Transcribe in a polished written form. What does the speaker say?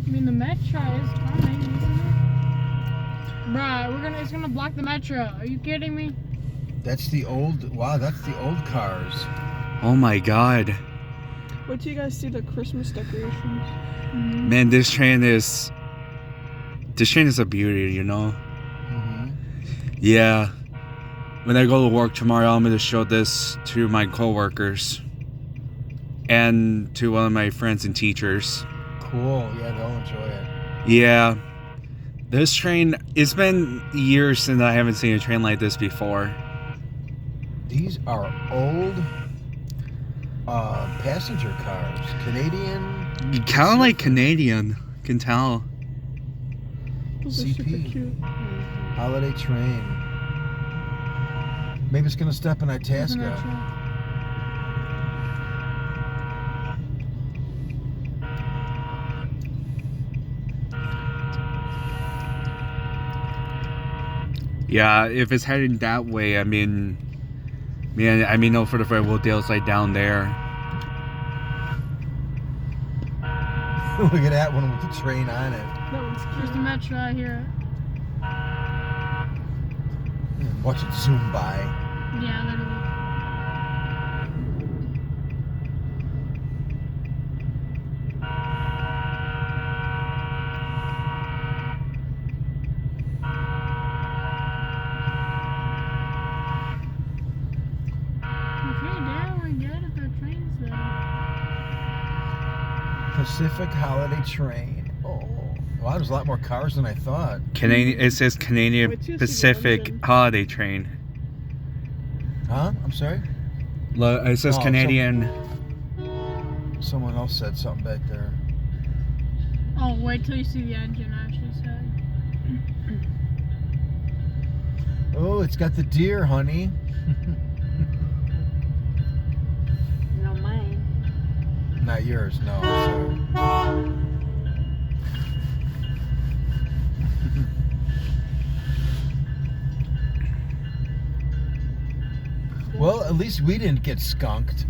I mean, the metro is coming, isn't it? Bruh, it's gonna block the metro. Are you kidding me? That's the old, wow, that's the old cars. Oh my god. Wait till you guys see the Christmas decorations. Mm-hmm. Man, this train is a beauty, you know? Mm-hmm. Yeah. When I go to work tomorrow, I'm going to show this to my coworkers and to one of my friends and teachers. Cool, yeah, they'll enjoy it. Yeah. This train, it's been years since I haven't seen a train like this before. These are old passenger cars. Canadian. Kind of like Canadian, can tell. Those are CP. super cute. Holiday train. Maybe it's gonna stop in Itasca. Yeah, if it's heading that way, I mean, no, for the Fairwood Dale's like down there. Look at that one with the train on it. That one's There's cute. the metro out here. Watch it zoom by. Yeah, literally. Okay, damn, we're good at the trains though. Pacific Holiday Train. Oh, wow, there's a lot more cars than I thought. It says Canadian Wait till you see the Pacific engine. Holiday Train. Huh? I'm sorry? It says Oh, Canadian. Someone else said something back there. Oh, wait till you see the engine, actually said. Oh, it's got the deer, honey. No, mine. Not yours, no. Well, at least we didn't get skunked.